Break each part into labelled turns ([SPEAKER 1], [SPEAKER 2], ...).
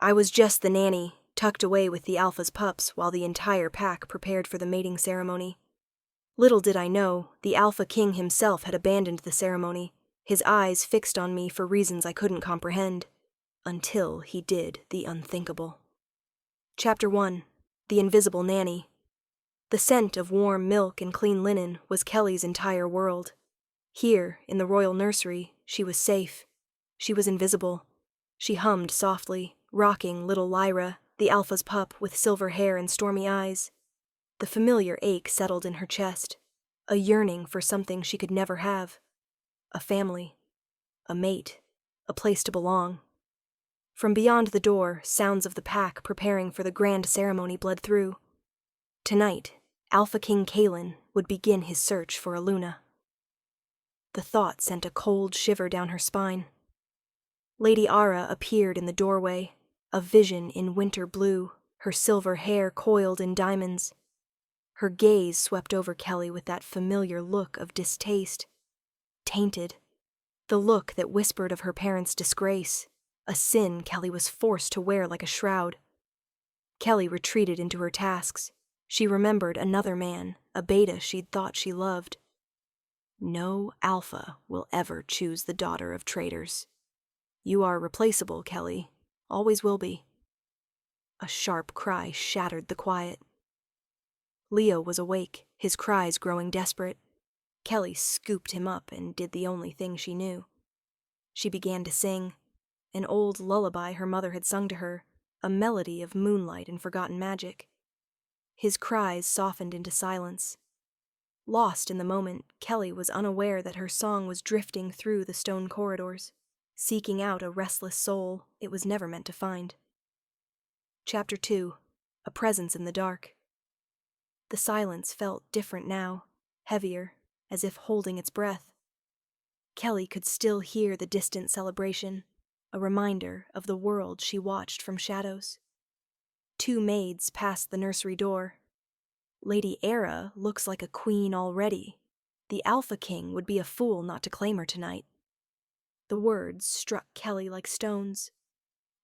[SPEAKER 1] I was just the nanny, tucked away with the alpha's pups while the entire pack prepared for the mating ceremony. Little did I know, the alpha king himself had abandoned the ceremony, his eyes fixed on me for reasons I couldn't comprehend, until he did the unthinkable. Chapter 1. The Invisible Nanny. The scent of warm milk and clean linen was Kelly's entire world. Here, in the royal nursery, she was safe. She was invisible. She hummed softly, rocking little Lyra, the alpha's pup with silver hair and stormy eyes. The familiar ache settled in her chest, a yearning for something she could never have. A family, a mate, a place to belong. From beyond the door, sounds of the pack preparing for the grand ceremony bled through. Tonight, Alpha King Kalen would begin his search for a Luna. The thought sent a cold shiver down her spine. Lady Ara appeared in the doorway, a vision in winter blue, her silver hair coiled in diamonds. Her gaze swept over Kelly with that familiar look of distaste. Tainted. The look that whispered of her parents' disgrace, a sin Kelly was forced to wear like a shroud. Kelly retreated into her tasks. She remembered another man, a beta she'd thought she loved. No alpha will ever choose the daughter of traitors. You are replaceable, Kelly. Always will be. A sharp cry shattered the quiet. Leo was awake, his cries growing desperate. Kelly scooped him up and did the only thing she knew. She began to sing, an old lullaby her mother had sung to her, a melody of moonlight and forgotten magic. His cries softened into silence. Lost in the moment, Kelly was unaware that her song was drifting through the stone corridors, seeking out a restless soul it was never meant to find. Chapter 2. A Presence in the Dark. The silence felt different now, heavier, as if holding its breath. Kelly could still hear the distant celebration, a reminder of the world she watched from shadows. 2 maids passed the nursery door. Lady Era looks like a queen already. The Alpha King would be a fool not to claim her tonight. The words struck Kelly like stones.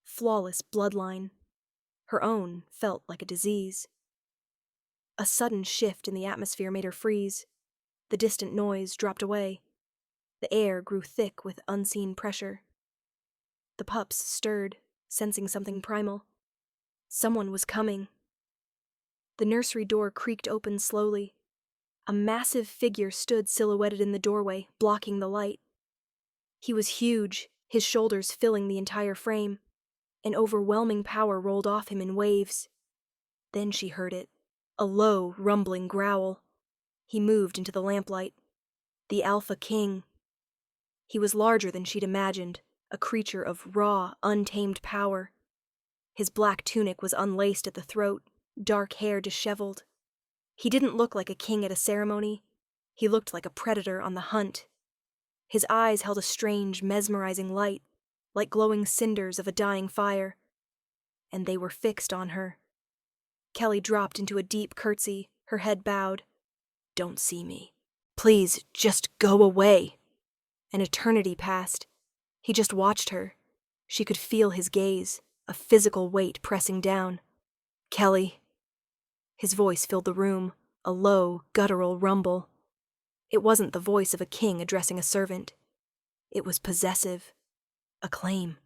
[SPEAKER 1] Flawless bloodline. Her own felt like a disease. A sudden shift in the atmosphere made her freeze. The distant noise dropped away. The air grew thick with unseen pressure. The pups stirred, sensing something primal. Someone was coming. The nursery door creaked open slowly. A massive figure stood silhouetted in the doorway, blocking the light. He was huge, his shoulders filling the entire frame. An overwhelming power rolled off him in waves. Then she heard it, a low, rumbling growl. He moved into the lamplight. The Alpha King. He was larger than she'd imagined, a creature of raw, untamed power. His black tunic was unlaced at the throat, dark hair disheveled. He didn't look like a king at a ceremony. He looked like a predator on the hunt. His eyes held a strange, mesmerizing light, like glowing cinders of a dying fire. And they were fixed on her. Kelly dropped into a deep curtsy, her head bowed. Don't see me. Please, just go away. An eternity passed. He just watched her. She could feel his gaze, a physical weight pressing down. Kelly. His voice filled the room, a low, guttural rumble. It wasn't the voice of a king addressing a servant. It was possessive. A claim.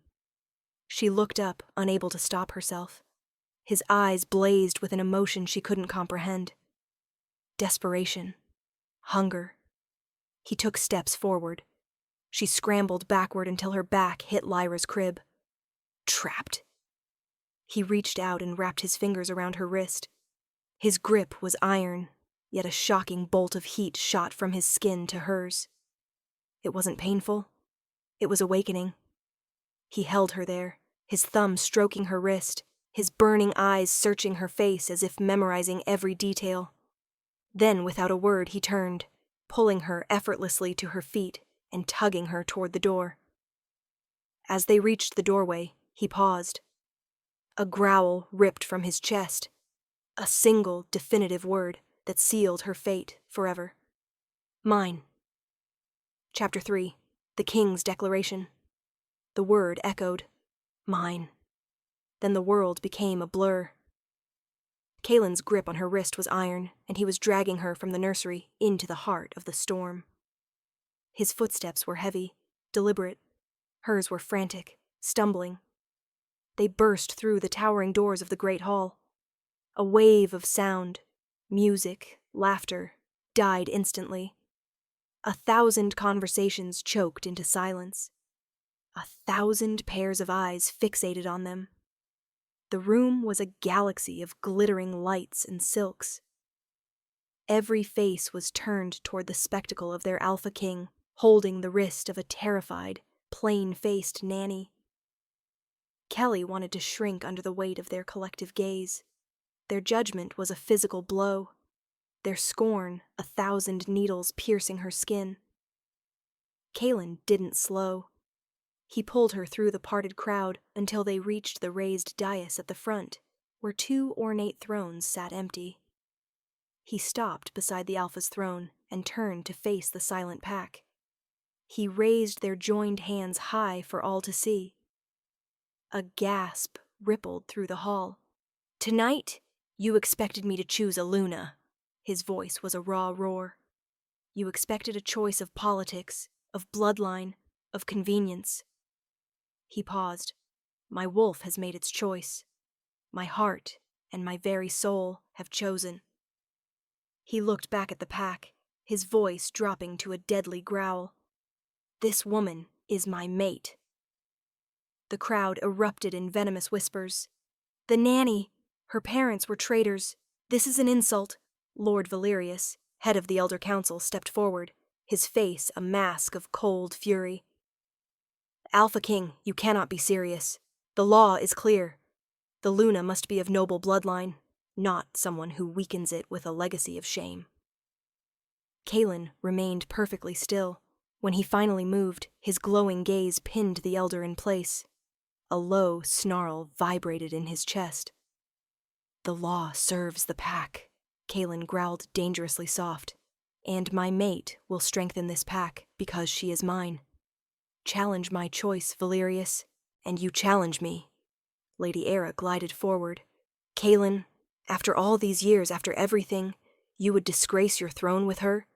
[SPEAKER 1] She looked up, unable to stop herself. His eyes blazed with an emotion she couldn't comprehend. Desperation. Hunger. He took steps forward. She scrambled backward until her back hit Lyra's crib. Trapped. He reached out and wrapped his fingers around her wrist. His grip was iron, yet a shocking bolt of heat shot from his skin to hers. It wasn't painful. It was awakening. He held her there, his thumb stroking her wrist, his burning eyes searching her face as if memorizing every detail. Then, without a word, he turned, pulling her effortlessly to her feet and tugging her toward the door. As they reached the doorway, he paused. A growl ripped from his chest. A single, definitive word that sealed her fate forever. Mine. Chapter 3. The King's Declaration. The word echoed. Mine. Then the world became a blur. Kaylin's grip on her wrist was iron, and he was dragging her from the nursery into the heart of the storm. His footsteps were heavy, deliberate. Hers were frantic, stumbling. They burst through the towering doors of the great hall. A wave of sound, music, laughter, died instantly. 1,000 conversations choked into silence. 1,000 pairs of eyes fixated on them. The room was a galaxy of glittering lights and silks. Every face was turned toward the spectacle of their alpha king, holding the wrist of a terrified, plain-faced nanny. Kelly wanted to shrink under the weight of their collective gaze. Their judgment was a physical blow. Their scorn, 1,000 needles piercing her skin. Kaylin didn't slow. He pulled her through the parted crowd until they reached the raised dais at the front, where 2 ornate thrones sat empty. He stopped beside the Alpha's throne and turned to face the silent pack. He raised their joined hands high for all to see. A gasp rippled through the hall. "Tonight, you expected me to choose a Luna." His voice was a raw roar. "You expected a choice of politics, of bloodline, of convenience." He paused. "My wolf has made its choice. My heart and my very soul have chosen." He looked back at the pack, his voice dropping to a deadly growl. "This woman is my mate." The crowd erupted in venomous whispers. "The nanny! Her parents were traitors. This is an insult." Lord Valerius, head of the Elder Council, stepped forward, his face a mask of cold fury. "Alpha King, you cannot be serious. The law is clear. The Luna must be of noble bloodline, not someone who weakens it with a legacy of shame." Kaylin remained perfectly still. When he finally moved, his glowing gaze pinned the Elder in place. A low snarl vibrated in his chest. "The law serves the pack," Kaylin growled dangerously soft. "And my mate will strengthen this pack because she is mine. Challenge my choice, Valerius, and you challenge me." Lady Era glided forward. "Kaylin, after all these years, after everything, you would disgrace your throne with her?"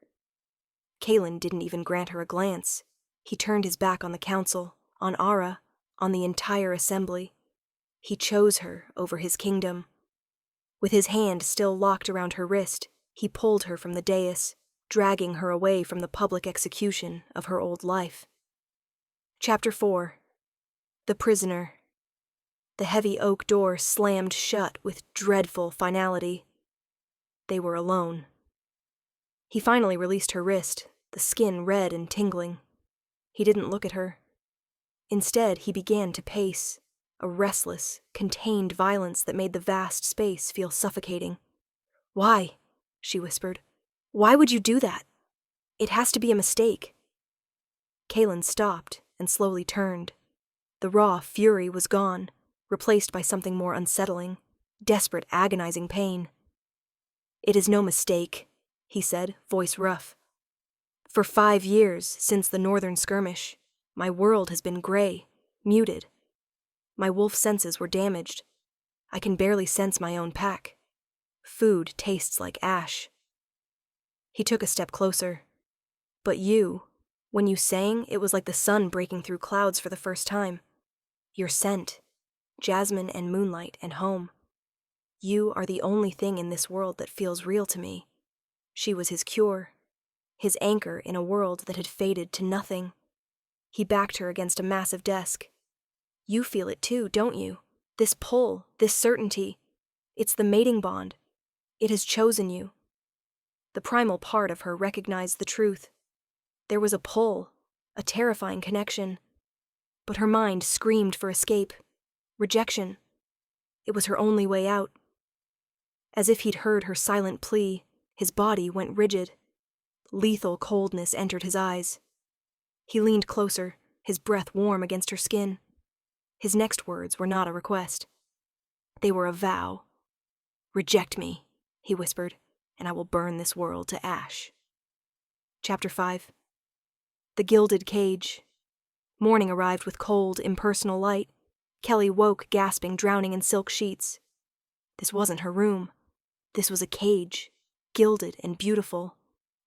[SPEAKER 1] Kaylin didn't even grant her a glance. He turned his back on the council, on Ara, on the entire assembly. He chose her over his kingdom. With his hand still locked around her wrist, he pulled her from the dais, dragging her away from the public execution of her old life. Chapter 4. The Prisoner. The heavy oak door slammed shut with dreadful finality. They were alone. He finally released her wrist, the skin red and tingling. He didn't look at her. Instead, he began to pace, a restless, contained violence that made the vast space feel suffocating. "Why?" she whispered. "Why would you do that? It has to be a mistake." Kaylin stopped and slowly turned. The raw fury was gone, replaced by something more unsettling, desperate, agonizing pain. "It is no mistake," he said, voice rough. "For 5 years, since the northern skirmish, my world has been gray, muted. My wolf senses were damaged. I can barely sense my own pack. Food tastes like ash." He took a step closer. "But you, when you sang, it was like the sun breaking through clouds for the first time. Your scent, jasmine and moonlight and home. You are the only thing in this world that feels real to me." She was his cure, his anchor in a world that had faded to nothing. He backed her against a massive desk. "You feel it too, don't you? This pull, this certainty. It's the mating bond. It has chosen you." The primal part of her recognized the truth. There was a pull, a terrifying connection. But her mind screamed for escape, rejection. It was her only way out. As if he'd heard her silent plea, his body went rigid. Lethal coldness entered his eyes. He leaned closer, his breath warm against her skin. His next words were not a request. They were a vow. "Reject me," he whispered, "and I will burn this world to ash." Chapter 5. The Gilded Cage. Morning arrived with cold, impersonal light. Kelly woke, gasping, drowning in silk sheets. This wasn't her room. This was a cage, gilded and beautiful,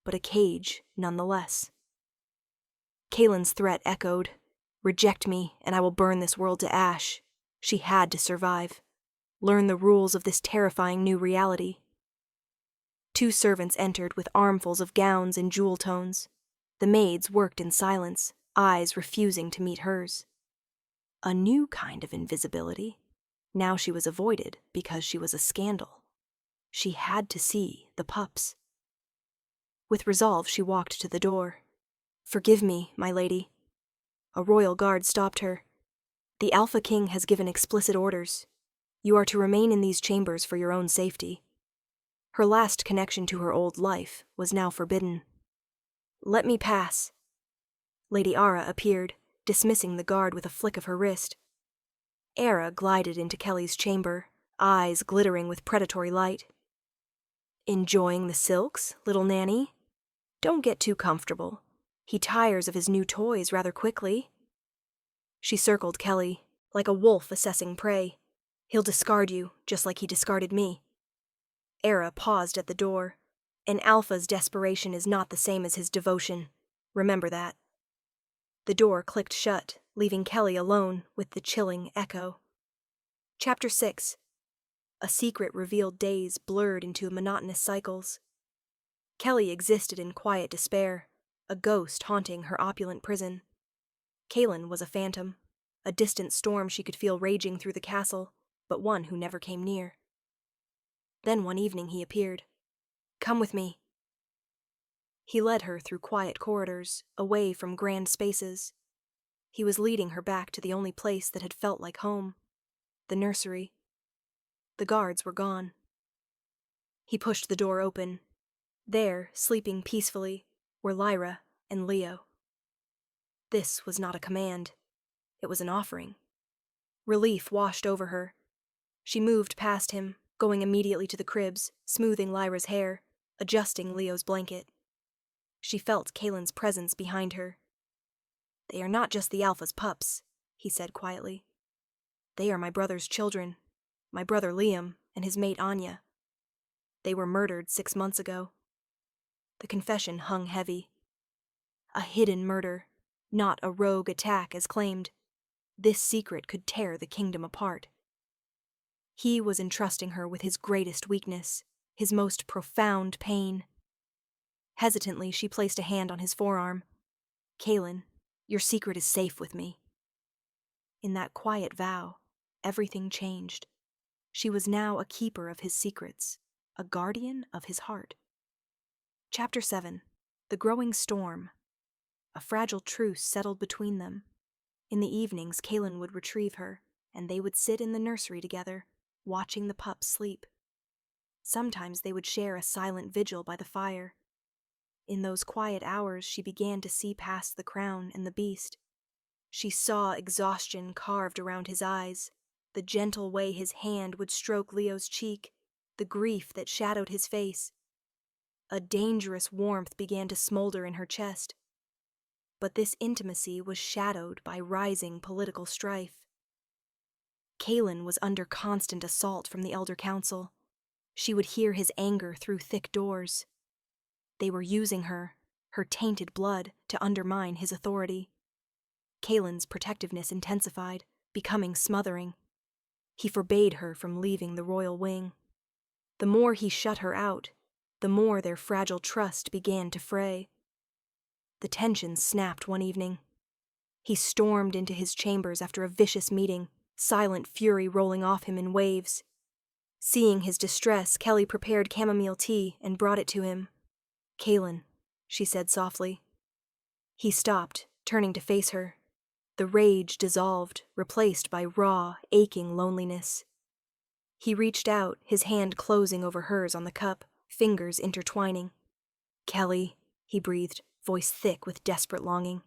[SPEAKER 1] but a cage nonetheless. Kaylin's threat echoed. Reject me, and I will burn this world to ash. She had to survive. Learn the rules of this terrifying new reality. 2 servants entered with armfuls of gowns in jewel tones. The maids worked in silence, eyes refusing to meet hers. A new kind of invisibility. Now she was avoided because she was a scandal. She had to see the pups. With resolve, she walked to the door. Forgive me, my lady. A royal guard stopped her. The Alpha King has given explicit orders. You are to remain in these chambers for your own safety. Her last connection to her old life was now forbidden. Let me pass. Lady Ara appeared, dismissing the guard with a flick of her wrist. Ara glided into Kelly's chamber, eyes glittering with predatory light. Enjoying the silks, little nanny? Don't get too comfortable. He tires of his new toys rather quickly. She circled Kelly, like a wolf assessing prey. He'll discard you, just like he discarded me. Ara paused at the door. An alpha's desperation is not the same as his devotion. Remember that. The door clicked shut, leaving Kelly alone with the chilling echo. Chapter 6. A secret revealed days blurred into monotonous cycles. Kelly existed in quiet despair, a ghost haunting her opulent prison. Kaylin was a phantom, a distant storm she could feel raging through the castle, but one who never came near. Then one evening he appeared. Come with me. He led her through quiet corridors, away from grand spaces. He was leading her back to the only place that had felt like home, the nursery. The guards were gone. He pushed the door open. There, sleeping peacefully, were Lyra and Leo. This was not a command. It was an offering. Relief washed over her. She moved past him, going immediately to the cribs, smoothing Lyra's hair, adjusting Leo's blanket. She felt Kaylin's presence behind her. They are not just the Alpha's pups, he said quietly. They are my brother's children, my brother Liam and his mate Anya. They were murdered 6 months ago. The confession hung heavy. A hidden murder, not a rogue attack as claimed. This secret could tear the kingdom apart. He was entrusting her with his greatest weakness, his most profound pain. Hesitantly, she placed a hand on his forearm. Kaylin, your secret is safe with me. In that quiet vow, everything changed. She was now a keeper of his secrets, a guardian of his heart. Chapter 7. The Growing Storm. A fragile truce settled between them. In the evenings, Kaylin would retrieve her, and they would sit in the nursery together, watching the pups sleep. Sometimes they would share a silent vigil by the fire. In those quiet hours, she began to see past the crown and the beast. She saw exhaustion carved around his eyes, the gentle way his hand would stroke Leo's cheek, the grief that shadowed his face. A dangerous warmth began to smolder in her chest. But this intimacy was shadowed by rising political strife. Kaylin was under constant assault from the Elder Council. She would hear his anger through thick doors. They were using her tainted blood, to undermine his authority. Kaylin's protectiveness intensified, becoming smothering. He forbade her from leaving the royal wing. The more he shut her out, the more their fragile trust began to fray. The tension snapped one evening. He stormed into his chambers after a vicious meeting, silent fury rolling off him in waves. Seeing his distress, Kelly prepared chamomile tea and brought it to him. Kaylin, she said softly. He stopped, turning to face her. The rage dissolved, replaced by raw, aching loneliness. He reached out, his hand closing over hers on the cup, fingers intertwining. Kelly, he breathed, voice thick with desperate longing.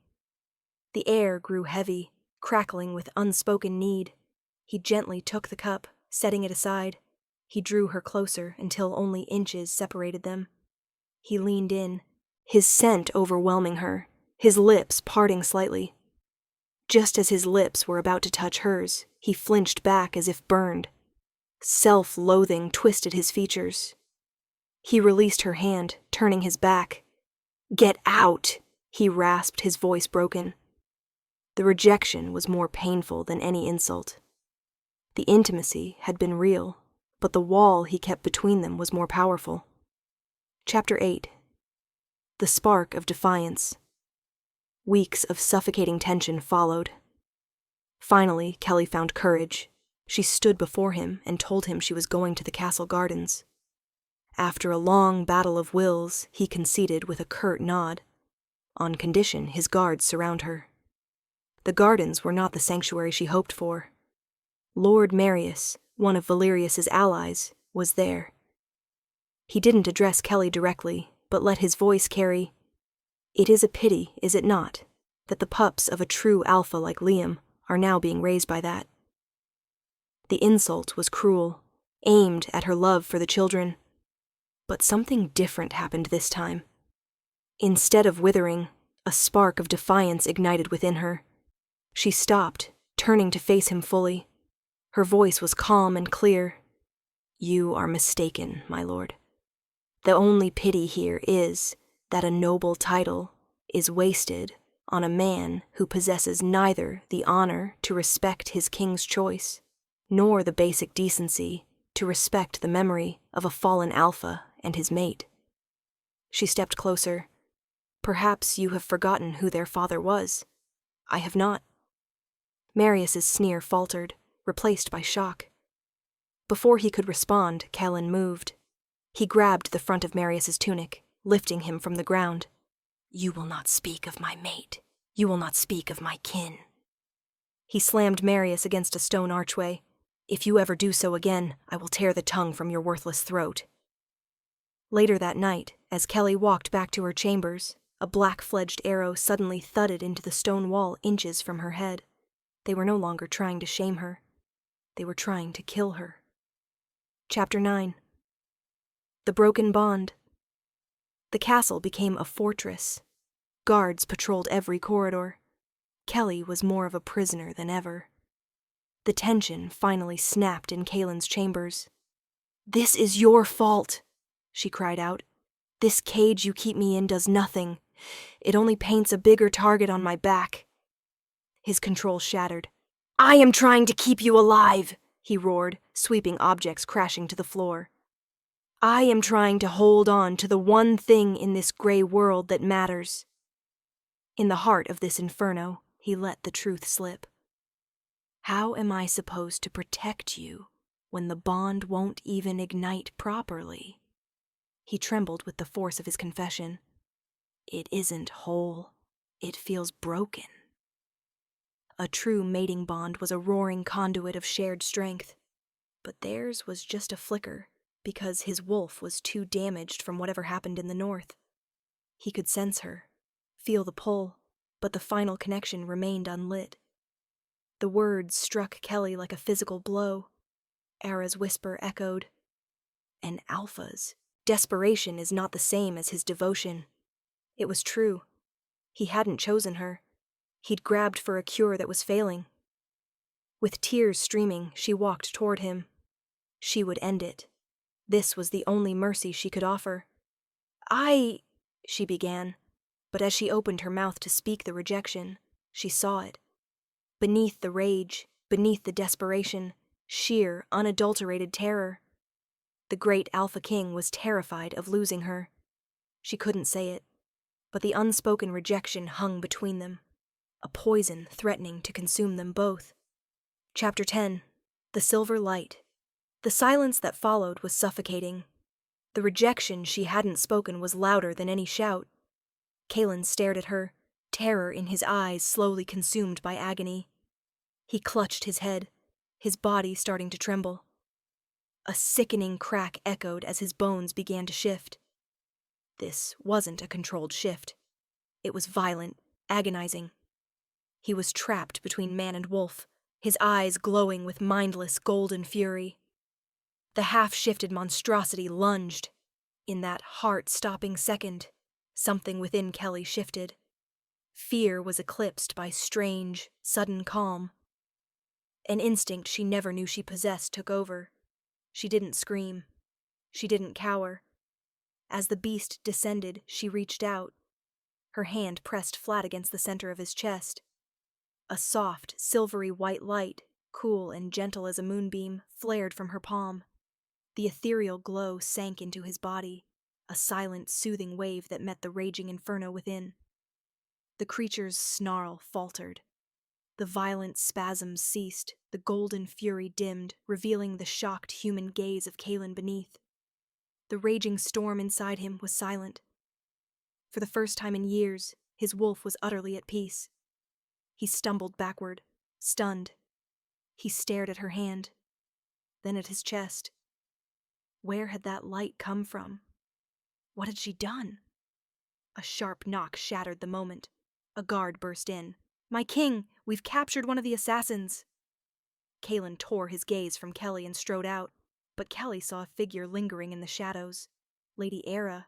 [SPEAKER 1] The air grew heavy, crackling with unspoken need. He gently took the cup, setting it aside. He drew her closer until only inches separated them. He leaned in, his scent overwhelming her, his lips parting slightly. Just as his lips were about to touch hers, he flinched back as if burned. Self-loathing twisted his features. He released her hand, turning his back. "Get out!" he rasped, his voice broken. The rejection was more painful than any insult. The intimacy had been real, but the wall he kept between them was more powerful. Chapter 8. The Spark of Defiance. Weeks of suffocating tension followed. Finally, Kelly found courage. She stood before him and told him she was going to the castle gardens. After a long battle of wills, he conceded with a curt nod, on condition his guards surround her. The gardens were not the sanctuary she hoped for. Lord Marius, one of Valerius's allies, was there. He didn't address Kelly directly, but let his voice carry, "It is a pity, is it not, that the pups of a true alpha like Liam are now being raised by that?" The insult was cruel, aimed at her love for the children. But something different happened this time. Instead of withering, a spark of defiance ignited within her. She stopped, turning to face him fully. Her voice was calm and clear. "You are mistaken, my lord. The only pity here is that a noble title is wasted on a man who possesses neither the honor to respect his king's choice, nor the basic decency to respect the memory of a fallen alpha and his mate." She stepped closer. "Perhaps you have forgotten who their father was. I have not." Marius's sneer faltered, replaced by shock. Before he could respond, Kellen moved. He grabbed the front of Marius's tunic, lifting him from the ground. "You will not speak of my mate. You will not speak of my kin." He slammed Marius against a stone archway. "If you ever do so again, I will tear the tongue from your worthless throat." Later that night, as Kelly walked back to her chambers, a black-fledged arrow suddenly thudded into the stone wall inches from her head. They were no longer trying to shame her. They were trying to kill her. Chapter 9. The Broken Bond. The castle became a fortress. Guards patrolled every corridor. Kelly was more of a prisoner than ever. The tension finally snapped in Kalen's chambers. "This is your fault," she cried out. "This cage you keep me in does nothing. It only paints a bigger target on my back." His control shattered. "I am trying to keep you alive," he roared, sweeping objects crashing to the floor. "I am trying to hold on to the one thing in this gray world that matters." In the heart of this inferno, he let the truth slip. "How am I supposed to protect you when the bond won't even ignite properly?" He trembled with the force of his confession. "It isn't whole. It feels broken." A true mating bond was a roaring conduit of shared strength. But theirs was just a flicker, because his wolf was too damaged from whatever happened in the north. He could sense her, feel the pull, but the final connection remained unlit. The words struck Kelly like a physical blow. Ara's whisper echoed, "An alpha's desperation is not the same as his devotion." It was true. He hadn't chosen her. He'd grabbed for a cure that was failing. With tears streaming, she walked toward him. She would end it. This was the only mercy she could offer. She began, but as she opened her mouth to speak the rejection, she saw it. Beneath the rage, beneath the desperation, sheer, unadulterated terror. The great Alpha King was terrified of losing her. She couldn't say it, but the unspoken rejection hung between them, a poison threatening to consume them both. Chapter 10. The Silver Light. The silence that followed was suffocating. The rejection she hadn't spoken was louder than any shout. Kalen stared at her, terror in his eyes slowly consumed by agony. He clutched his head, his body starting to tremble. A sickening crack echoed as his bones began to shift. This wasn't a controlled shift. It was violent, agonizing. He was trapped between man and wolf, his eyes glowing with mindless golden fury. The half-shifted monstrosity lunged. In that heart-stopping second, something within Kelly shifted. Fear was eclipsed by strange, sudden calm. An instinct she never knew she possessed took over. She didn't scream. She didn't cower. As the beast descended, she reached out. Her hand pressed flat against the center of his chest. A soft, silvery white light, cool and gentle as a moonbeam, flared from her palm. The ethereal glow sank into his body, a silent, soothing wave that met the raging inferno within. The creature's snarl faltered. The violent spasms ceased, the golden fury dimmed, revealing the shocked human gaze of Kaelin beneath. The raging storm inside him was silent. For the first time in years, his wolf was utterly at peace. He stumbled backward, stunned. He stared at her hand, then at his chest. Where had that light come from? What had she done? A sharp knock shattered the moment. A guard burst in. "My king, we've captured one of the assassins." Kaelin tore his gaze from Kelly and strode out, but Kelly saw a figure lingering in the shadows. Lady Era.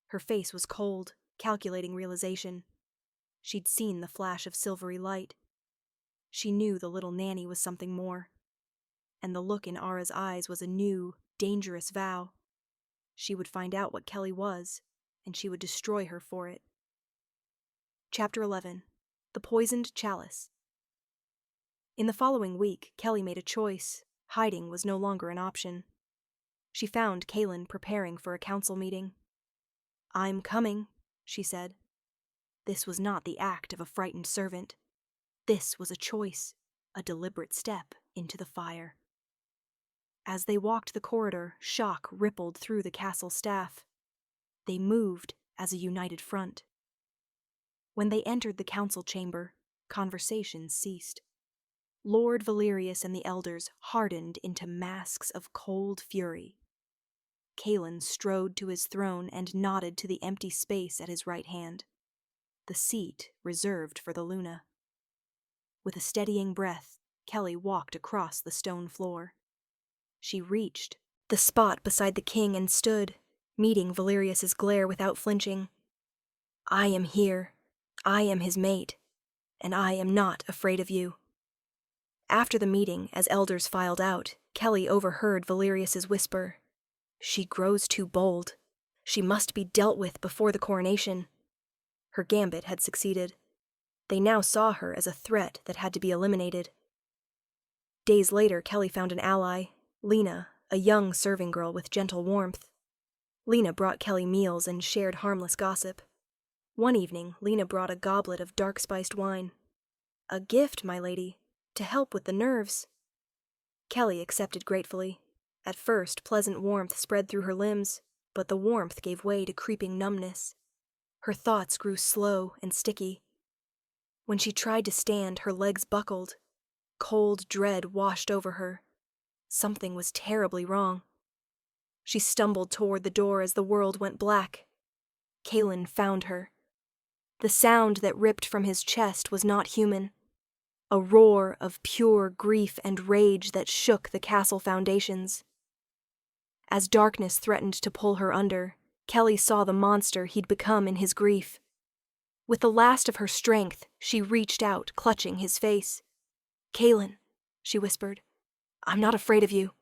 [SPEAKER 1] Her face was cold, calculating realization. She'd seen the flash of silvery light. She knew the little nanny was something more. And the look in Ara's eyes was a new, dangerous vow. She would find out what Kelly was, and she would destroy her for it. Chapter 11. The Poisoned Chalice. In the following week, Kelly made a choice. Hiding was no longer an option. She found Kaelin preparing for a council meeting. "I'm coming," she said. This was not the act of a frightened servant. This was a choice, a deliberate step into the fire. As they walked the corridor, shock rippled through the castle staff. They moved as a united front. When they entered the council chamber, conversation ceased. Lord Valerius and the elders hardened into masks of cold fury. Kaelin strode to his throne and nodded to the empty space at his right hand, the seat reserved for the Luna. With a steadying breath, Kelly walked across the stone floor. She reached the spot beside the king and stood, meeting Valerius's glare without flinching. "I am here. I am his mate, and I am not afraid of you." After the meeting, as elders filed out, Kelly overheard Valerius's whisper. "She grows too bold. She must be dealt with before the coronation." Her gambit had succeeded. They now saw her as a threat that had to be eliminated. Days later, Kelly found an ally, Lena, a young serving girl with gentle warmth. Lena brought Kelly meals and shared harmless gossip. One evening, Lena brought a goblet of dark-spiced wine. "A gift, my lady, to help with the nerves." Kelly accepted gratefully. At first, pleasant warmth spread through her limbs, but the warmth gave way to creeping numbness. Her thoughts grew slow and sticky. When she tried to stand, her legs buckled. Cold dread washed over her. Something was terribly wrong. She stumbled toward the door as the world went black. Kaelin found her. The sound that ripped from his chest was not human. A roar of pure grief and rage that shook the castle foundations. As darkness threatened to pull her under, Kelly saw the monster he'd become in his grief. With the last of her strength, she reached out, clutching his face. "Kaelin," she whispered, "I'm not afraid of you."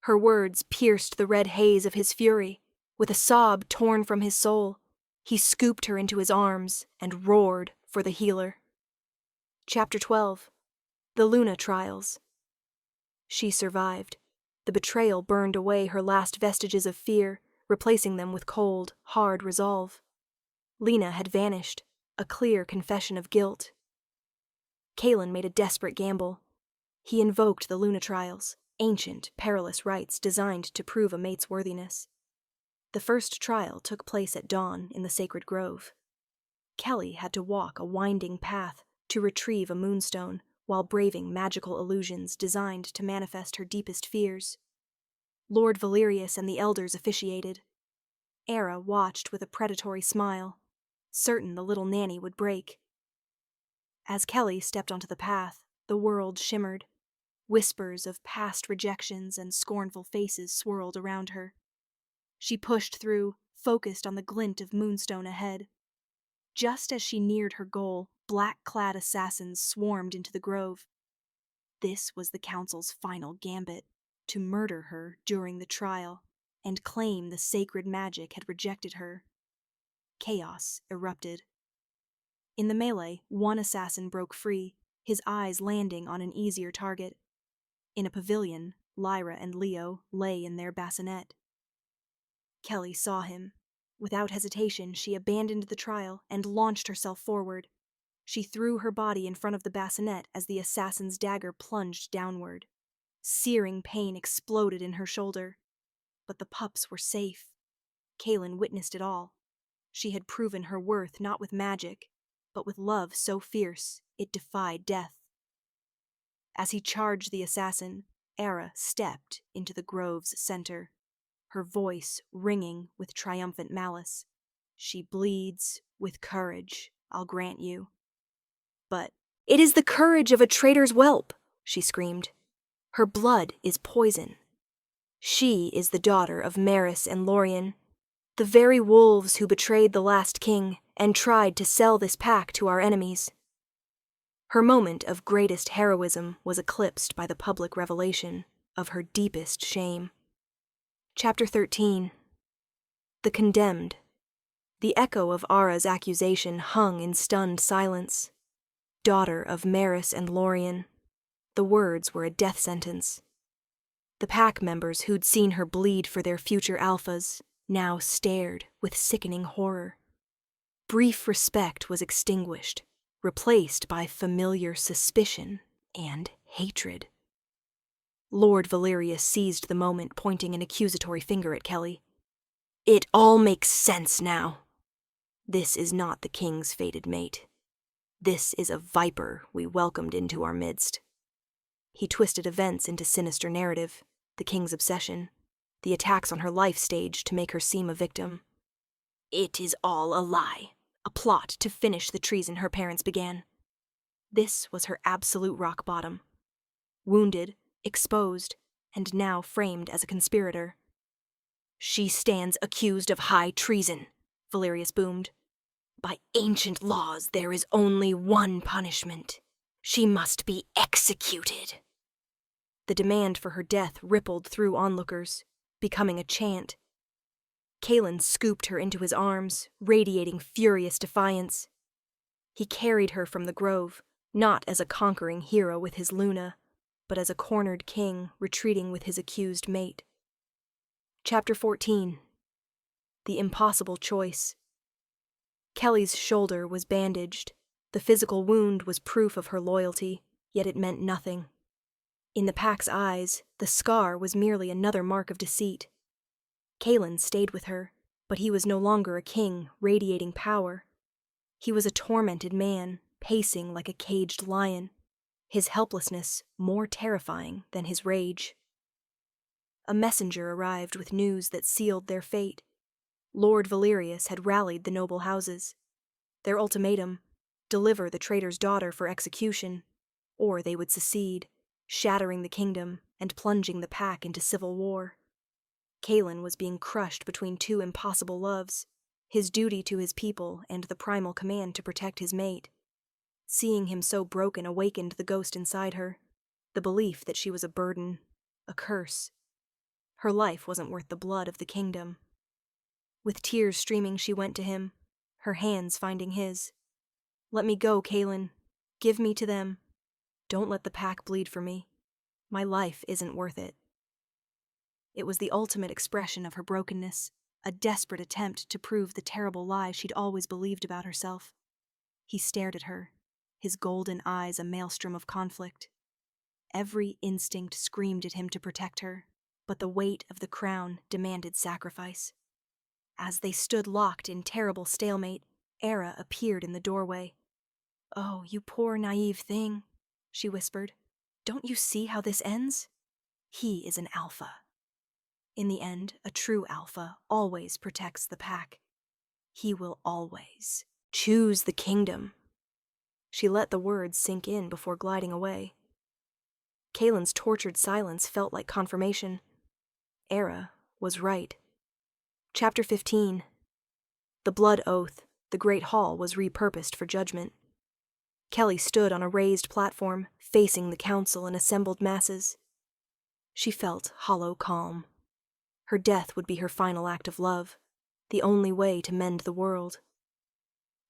[SPEAKER 1] Her words pierced the red haze of his fury. With a sob torn from his soul, he scooped her into his arms and roared for the healer. Chapter 12. The Luna Trials. She survived. The betrayal burned away her last vestiges of fear, replacing them with cold, hard resolve. Lena had vanished, a clear confession of guilt. Kaelin made a desperate gamble. He invoked the Luna Trials, ancient, perilous rites designed to prove a mate's worthiness. The first trial took place at dawn in the sacred grove. Kelly had to walk a winding path to retrieve a moonstone while braving magical illusions designed to manifest her deepest fears. Lord Valerius and the elders officiated. Era watched with a predatory smile, certain the little nanny would break. As Kelly stepped onto the path, the world shimmered. Whispers of past rejections and scornful faces swirled around her. She pushed through, focused on the glint of moonstone ahead. Just as she neared her goal, black-clad assassins swarmed into the grove. This was the council's final gambit, to murder her during the trial and claim the sacred magic had rejected her. Chaos erupted. In the melee, one assassin broke free, his eyes landing on an easier target. In a pavilion, Lyra and Leo lay in their bassinet. Kelly saw him. Without hesitation, she abandoned the trial and launched herself forward. She threw her body in front of the bassinet as the assassin's dagger plunged downward. Searing pain exploded in her shoulder. But the pups were safe. Kaelin witnessed it all. She had proven her worth not with magic, but with love so fierce it defied death. As he charged the assassin, Era stepped into the grove's center, her voice ringing with triumphant malice. She bleeds with courage, I'll grant you. But it is the courage of a traitor's whelp, she screamed. Her blood is poison. She is the daughter of Maris and Lorien, the very wolves who betrayed the last king and tried to sell this pack to our enemies. Her moment of greatest heroism was eclipsed by the public revelation of her deepest shame. Chapter 13. The Condemned. The echo of Ara's accusation hung in stunned silence. Daughter of Maris and Lorien. The words were a death sentence. The pack members who'd seen her bleed for their future alphas now stared with sickening horror. Brief respect was extinguished, replaced by familiar suspicion and hatred. Lord Valerius seized the moment, pointing an accusatory finger at Kelly. It all makes sense now. This is not the king's fated mate. This is a viper we welcomed into our midst. He twisted events into sinister narrative, the king's obsession, the attacks on her life staged to make her seem a victim. It is all a lie, a plot to finish the treason her parents began. This was her absolute rock bottom. Wounded, exposed, and now framed as a conspirator. She stands accused of high treason, Valerius boomed. By ancient laws, there is only one punishment. She must be executed. The demand for her death rippled through onlookers, becoming a chant. Kaelin scooped her into his arms, radiating furious defiance. He carried her from the grove, not as a conquering hero with his Luna, but as a cornered king retreating with his accused mate. Chapter 14. The Impossible Choice. Kelly's shoulder was bandaged. The physical wound was proof of her loyalty, yet it meant nothing. In the pack's eyes, the scar was merely another mark of deceit. Kaelin stayed with her, but he was no longer a king radiating power. He was a tormented man, pacing like a caged lion, his helplessness more terrifying than his rage. A messenger arrived with news that sealed their fate. Lord Valerius had rallied the noble houses. Their ultimatum: deliver the traitor's daughter for execution, or they would secede, shattering the kingdom and plunging the pack into civil war. Kaelin was being crushed between two impossible loves, his duty to his people and the primal command to protect his mate. Seeing him so broken awakened the ghost inside her, the belief that she was a burden, a curse. Her life wasn't worth the blood of the kingdom. With tears streaming, she went to him, her hands finding his. Let me go, Kaelin. Give me to them. Don't let the pack bleed for me. My life isn't worth it. It was the ultimate expression of her brokenness, a desperate attempt to prove the terrible lie she'd always believed about herself. He stared at her, his golden eyes a maelstrom of conflict. Every instinct screamed at him to protect her, but the weight of the crown demanded sacrifice. As they stood locked in terrible stalemate, Era appeared in the doorway. "Oh, you poor naive thing," she whispered. "Don't you see how this ends? He is an alpha. In the end, a true alpha always protects the pack. He will always choose the kingdom." She let the words sink in before gliding away. Kaelin's tortured silence felt like confirmation. Era was right. Chapter 15. The Blood Oath. The great hall was repurposed for judgment. Kelly stood on a raised platform, facing the council and assembled masses. She felt hollow calm. Her death would be her final act of love, the only way to mend the world.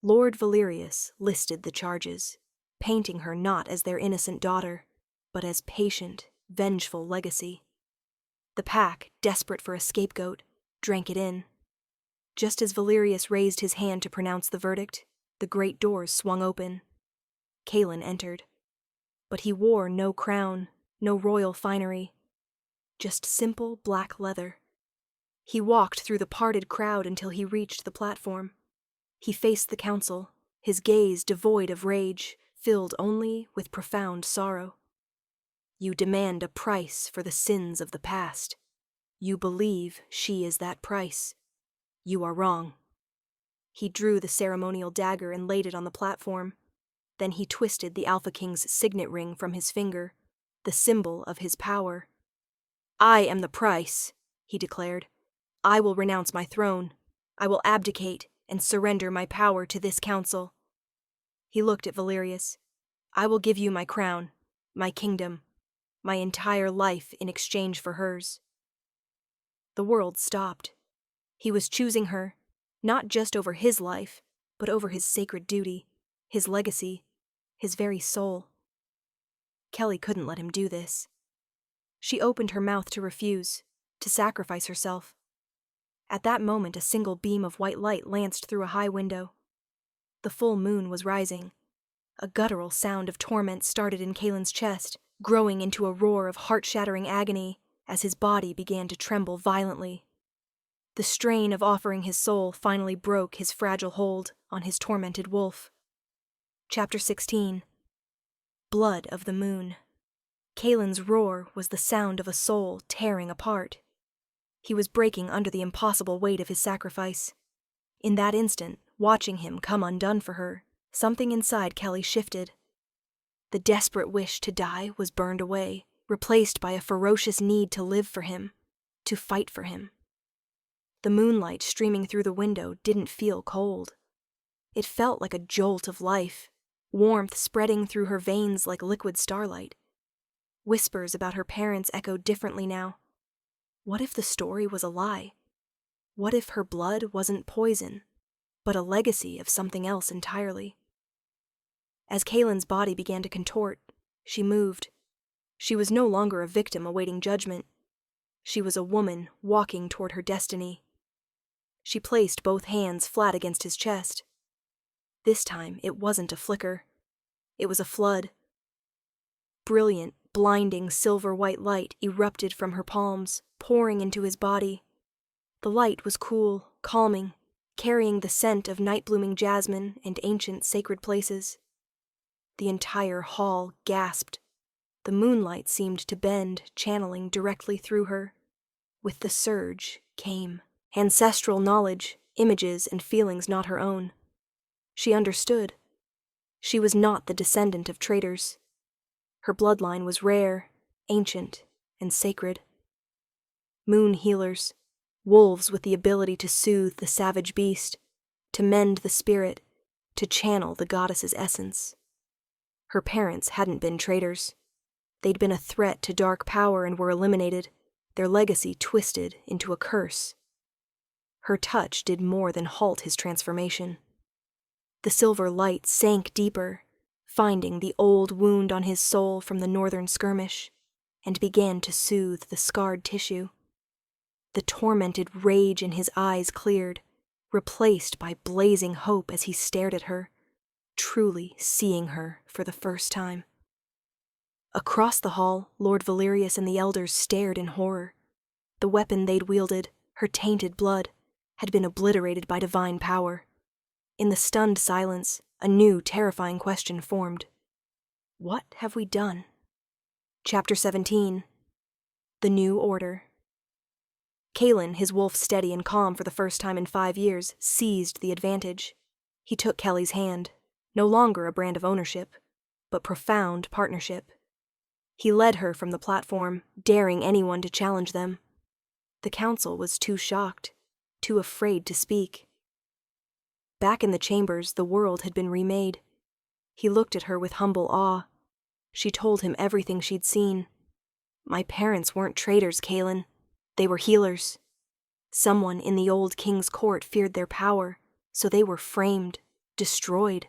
[SPEAKER 1] Lord Valerius listed the charges, painting her not as their innocent daughter, but as patient, vengeful legacy. The pack, desperate for a scapegoat, drank it in. Just as Valerius raised his hand to pronounce the verdict, the great doors swung open. Kaelin entered. But he wore no crown, no royal finery, just simple black leather. He walked through the parted crowd until he reached the platform. He faced the council, his gaze devoid of rage, filled only with profound sorrow. You demand a price for the sins of the past. You believe she is that price. You are wrong. He drew the ceremonial dagger and laid it on the platform. Then he twisted the Alpha King's signet ring from his finger, the symbol of his power. I am the price, he declared. I will renounce my throne. I will abdicate and surrender my power to this council. He looked at Valerius. I will give you my crown, my kingdom, my entire life in exchange for hers. The world stopped. He was choosing her, not just over his life, but over his sacred duty, his legacy, his very soul. Kelly couldn't let him do this. She opened her mouth to refuse, to sacrifice herself. At that moment, a single beam of white light lanced through a high window. The full moon was rising. A guttural sound of torment started in Kaelin's chest, growing into a roar of heart-shattering agony as his body began to tremble violently. The strain of offering his soul finally broke his fragile hold on his tormented wolf. Chapter 16. Blood of the Moon. Kaelin's roar was the sound of a soul tearing apart. He was breaking under the impossible weight of his sacrifice. In that instant, watching him come undone for her, something inside Kelly shifted. The desperate wish to die was burned away, replaced by a ferocious need to live for him, to fight for him. The moonlight streaming through the window didn't feel cold. It felt like a jolt of life, warmth spreading through her veins like liquid starlight. Whispers about her parents echoed differently now. What if the story was a lie? What if her blood wasn't poison, but a legacy of something else entirely? As Kaelin's body began to contort, she moved. She was no longer a victim awaiting judgment. She was a woman walking toward her destiny. She placed both hands flat against his chest. This time, it wasn't a flicker. It was a flood. Brilliant, blinding silver-white light erupted from her palms, pouring into his body. The light was cool, calming, carrying the scent of night-blooming jasmine and ancient sacred places. The entire hall gasped. The moonlight seemed to bend, channeling directly through her. With the surge came ancestral knowledge, images and feelings not her own. She understood. She was not the descendant of traitors. Her bloodline was rare, ancient, and sacred. Moon healers, wolves with the ability to soothe the savage beast, to mend the spirit, to channel the goddess's essence. Her parents hadn't been traitors. They'd been a threat to dark power and were eliminated, their legacy twisted into a curse. Her touch did more than halt his transformation. The silver light sank deeper, finding the old wound on his soul from the northern skirmish, and began to soothe the scarred tissue. The tormented rage in his eyes cleared, replaced by blazing hope as he stared at her, truly seeing her for the first time. Across the hall, Lord Valerius and the elders stared in horror. The weapon they'd wielded, her tainted blood, had been obliterated by divine power. In the stunned silence, a new, terrifying question formed. What have we done? Chapter 17. The New Order. Kaelin, his wolf steady and calm for the first time in 5 years, seized the advantage. He took Kelly's hand, no longer a brand of ownership, but profound partnership. He led her from the platform, daring anyone to challenge them. The council was too shocked, too afraid to speak. Back in the chambers, the world had been remade. He looked at her with humble awe. She told him everything she'd seen. My parents weren't traitors, Kaelin. They were healers. Someone in the old king's court feared their power, so they were framed, destroyed.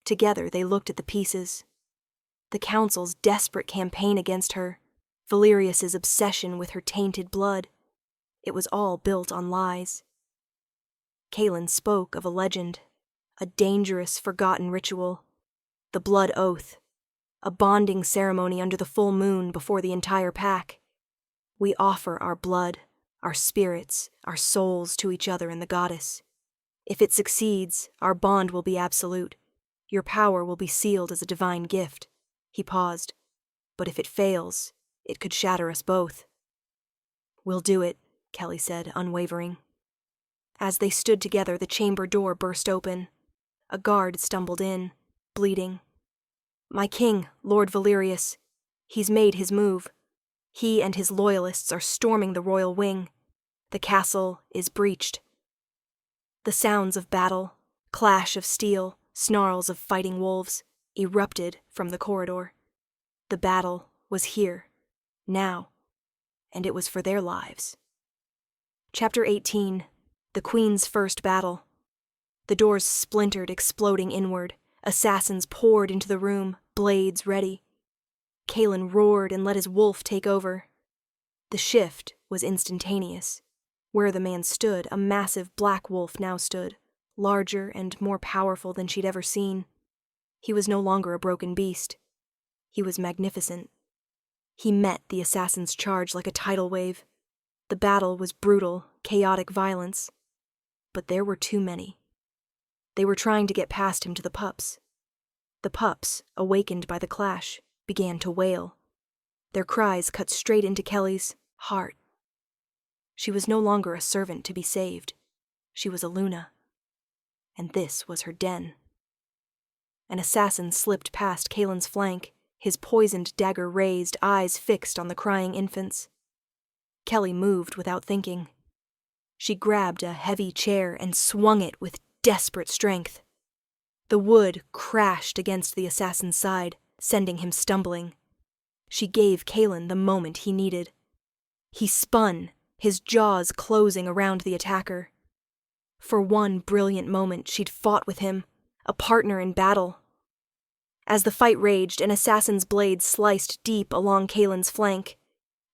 [SPEAKER 1] Together they looked at the pieces. The council's desperate campaign against her, Valerius's obsession with her tainted blood. It was all built on lies. Kaelin spoke of a legend, a dangerous, forgotten ritual, the blood oath, a bonding ceremony under the full moon before the entire pack. We offer our blood, our spirits, our souls to each other and the goddess. If it succeeds, our bond will be absolute. Your power will be sealed as a divine gift. He paused. But if it fails, it could shatter us both. We'll do it, Kelly said, unwavering. As they stood together, the chamber door burst open. A guard stumbled in, bleeding. My king, Lord Valerius. He's made his move. He and his loyalists are storming the royal wing. The castle is breached. The sounds of battle, clash of steel, snarls of fighting wolves, erupted from the corridor. The battle was here, now, and it was for their lives. Chapter 18. The Queen's First Battle. The doors splintered, exploding inward. Assassins poured into the room, blades ready. Kaelin roared and let his wolf take over. The shift was instantaneous. Where the man stood, a massive black wolf now stood, larger and more powerful than she'd ever seen. He was no longer a broken beast. He was magnificent. He met the assassin's charge like a tidal wave. The battle was brutal, chaotic violence. But there were too many. They were trying to get past him to the pups. The pups, awakened by the clash, began to wail. Their cries cut straight into Kelly's heart. She was no longer a servant to be saved. She was a Luna. And this was her den. An assassin slipped past Kaelin's flank, his poisoned dagger raised, eyes fixed on the crying infants. Kelly moved without thinking. She grabbed a heavy chair and swung it with desperate strength. The wood crashed against the assassin's side, sending him stumbling. She gave Kaelin the moment he needed. He spun, his jaws closing around the attacker. For one brilliant moment, she'd fought with him, a partner in battle. As the fight raged, an assassin's blade sliced deep along Kaelin's flank.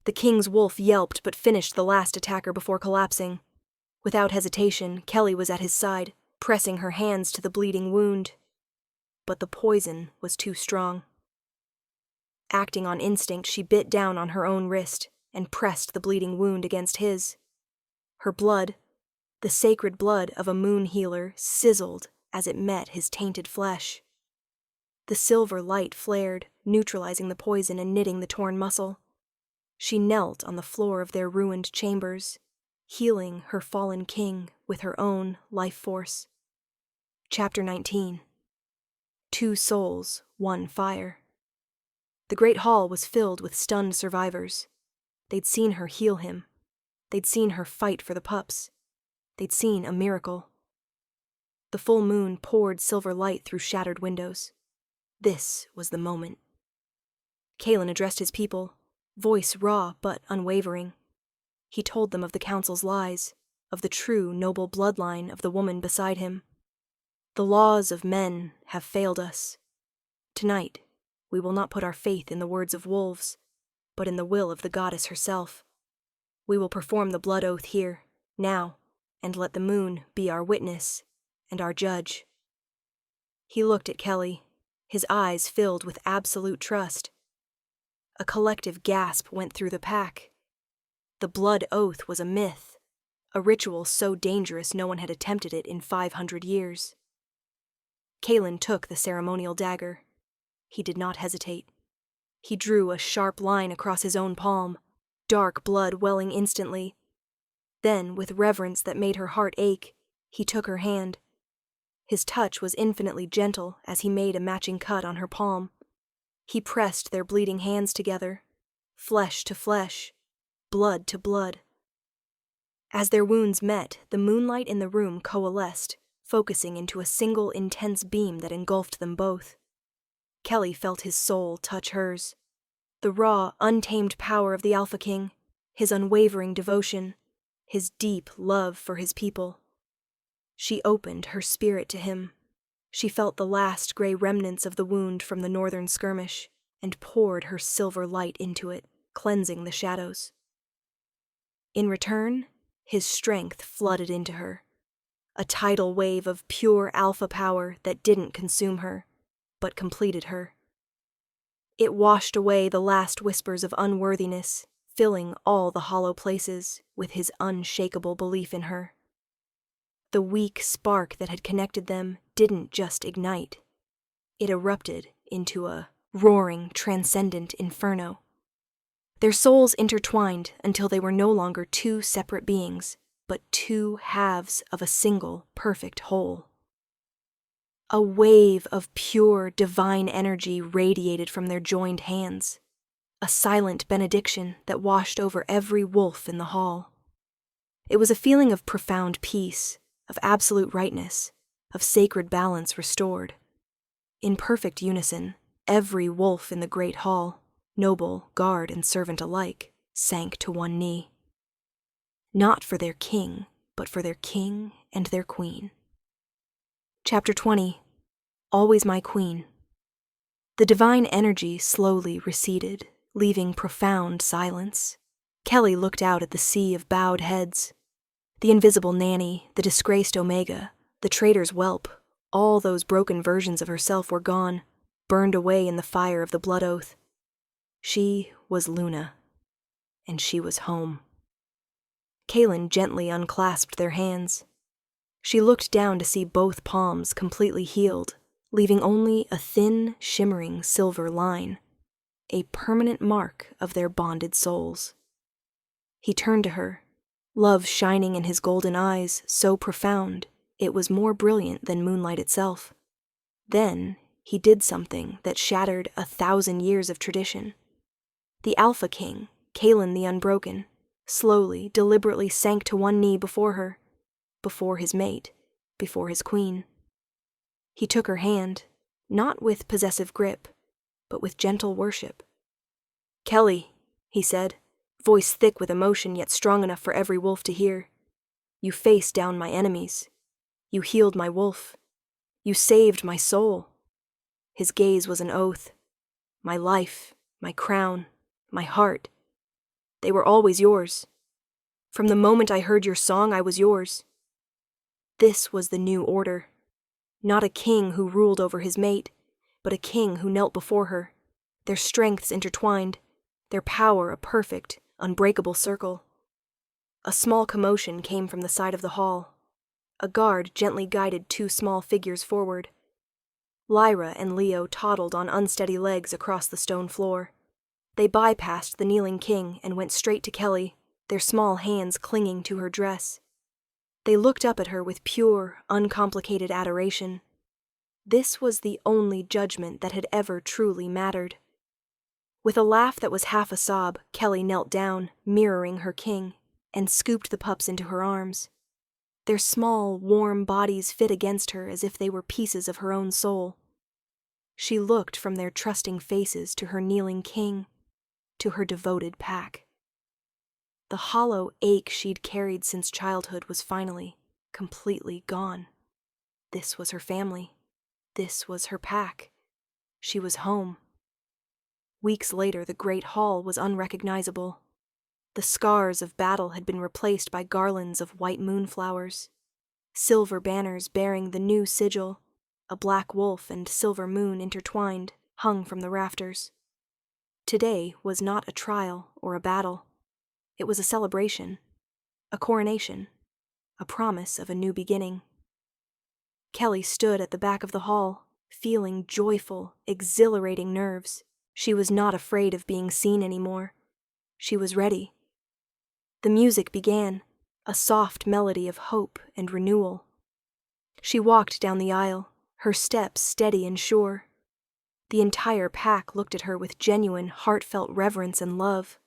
[SPEAKER 1] The king's wolf yelped but finished the last attacker before collapsing. Without hesitation, Kelly was at his side, pressing her hands to the bleeding wound. But the poison was too strong. Acting on instinct, she bit down on her own wrist and pressed the bleeding wound against his. Her blood, the sacred blood of a moon healer, sizzled as it met his tainted flesh. The silver light flared, neutralizing the poison and knitting the torn muscle. She knelt on the floor of their ruined chambers, healing her fallen king with her own life force. Chapter 19. 2 souls, 1 fire. The great hall was filled with stunned survivors. They'd seen her heal him. They'd seen her fight for the pups. They'd seen a miracle. The full moon poured silver light through shattered windows. This was the moment. Kaelin addressed his people, voice raw but unwavering. He told them of the council's lies, of the true noble bloodline of the woman beside him. The laws of men have failed us. Tonight, we will not put our faith in the words of wolves, but in the will of the goddess herself. We will perform the blood oath here, now, and let the moon be our witness and our judge. He looked at Kelly, his eyes filled with absolute trust. A collective gasp went through the pack. The blood oath was a myth, a ritual so dangerous no one had attempted it in 500 years. Kaelin took the ceremonial dagger. He did not hesitate. He drew a sharp line across his own palm, dark blood welling instantly. Then, with reverence that made her heart ache, he took her hand. His touch was infinitely gentle as he made a matching cut on her palm. He pressed their bleeding hands together, flesh to flesh, blood to blood. As their wounds met, the moonlight in the room coalesced, focusing into a single intense beam that engulfed them both. Kelly felt his soul touch hers. The raw, untamed power of the Alpha King, his unwavering devotion, his deep love for his people. She opened her spirit to him. She felt the last gray remnants of the wound from the northern skirmish and poured her silver light into it, cleansing the shadows. In return, his strength flooded into her, a tidal wave of pure alpha power that didn't consume her, but completed her. It washed away the last whispers of unworthiness, filling all the hollow places with his unshakable belief in her. The weak spark that had connected them didn't just ignite. It erupted into a roaring, transcendent inferno. Their souls intertwined until they were no longer two separate beings, but two halves of a single, perfect whole. A wave of pure, divine energy radiated from their joined hands, a silent benediction that washed over every wolf in the hall. It was a feeling of profound peace, of absolute rightness, of sacred balance restored. In perfect unison, every wolf in the great hall, noble, guard, and servant alike, sank to one knee. Not for their king, but for their king and their queen. Chapter 20. Always My Queen. The divine energy slowly receded, leaving profound silence. Kelly looked out at the sea of bowed heads. The invisible nanny, the disgraced Omega, the traitor's whelp, all those broken versions of herself were gone, burned away in the fire of the blood oath. She was Luna, and she was home. Kaelin gently unclasped their hands. She looked down to see both palms completely healed, leaving only a thin, shimmering silver line, a permanent mark of their bonded souls. He turned to her, love shining in his golden eyes, so profound it was more brilliant than moonlight itself. Then he did something that shattered 1,000 years of tradition. The Alpha King, Kaelin the Unbroken, slowly, deliberately sank to one knee before her, before his mate, before his queen. He took her hand, not with possessive grip, but with gentle worship. "Kelly," he said, voice thick with emotion yet strong enough for every wolf to hear. "You faced down my enemies. You healed my wolf. You saved my soul." His gaze was an oath. "My life, my crown, my heart. They were always yours. From the moment I heard your song, I was yours." This was the new order. Not a king who ruled over his mate, but a king who knelt before her, their strengths intertwined, their power a perfect, unbreakable circle. A small commotion came from the side of the hall. A guard gently guided two small figures forward. Lyra and Leo toddled on unsteady legs across the stone floor. They bypassed the kneeling king and went straight to Kelly, their small hands clinging to her dress. They looked up at her with pure, uncomplicated adoration. This was the only judgment that had ever truly mattered. With a laugh that was half a sob, Kelly knelt down, mirroring her king, and scooped the pups into her arms. Their small, warm bodies fit against her as if they were pieces of her own soul. She looked from their trusting faces to her kneeling king, to her devoted pack. The hollow ache she'd carried since childhood was finally, completely gone. This was her family. This was her pack. She was home. Weeks later, the great hall was unrecognizable. The scars of battle had been replaced by garlands of white moonflowers. Silver banners bearing the new sigil, a black wolf and silver moon intertwined, hung from the rafters. Today was not a trial or a battle. It was a celebration, a coronation, a promise of a new beginning. Kelly stood at the back of the hall, feeling joyful, exhilarating nerves. She was not afraid of being seen anymore. She was ready. The music began, a soft melody of hope and renewal. She walked down the aisle, her steps steady and sure. The entire pack looked at her with genuine, heartfelt reverence and love.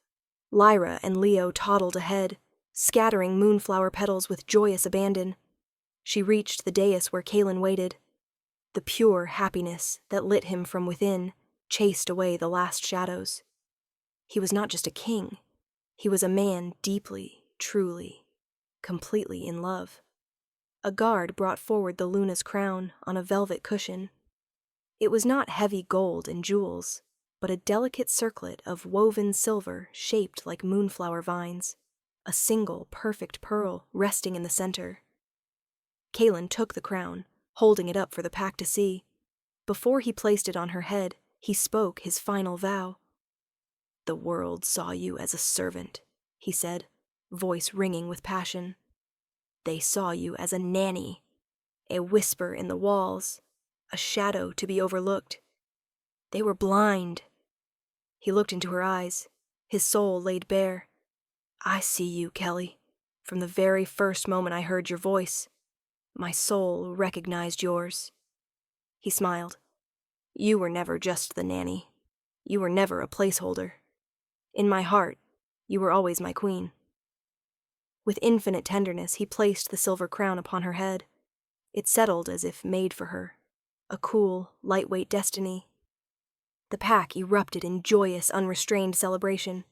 [SPEAKER 1] Lyra and Leo toddled ahead, scattering moonflower petals with joyous abandon. She reached the dais where Kaelin waited. The pure happiness that lit him from within chased away the last shadows. He was not just a king. He was a man deeply, truly, completely in love. A guard brought forward the Luna's crown on a velvet cushion. It was not heavy gold and jewels, but a delicate circlet of woven silver shaped like moonflower vines, a single perfect pearl resting in the center. Kaelin took the crown, holding it up for the pack to see. Before he placed it on her head, he spoke his final vow. "The world saw you as a servant," he said, voice ringing with passion. "They saw you as a nanny, a whisper in the walls, a shadow to be overlooked. They were blind." He looked into her eyes, his soul laid bare. "I see you, Kelly. From the very first moment I heard your voice, my soul recognized yours." He smiled. "You were never just the nanny. You were never a placeholder. In my heart, you were always my queen." With infinite tenderness, he placed the silver crown upon her head. It settled as if made for her, a cool, lightweight destiny. The pack erupted in joyous, unrestrained celebration.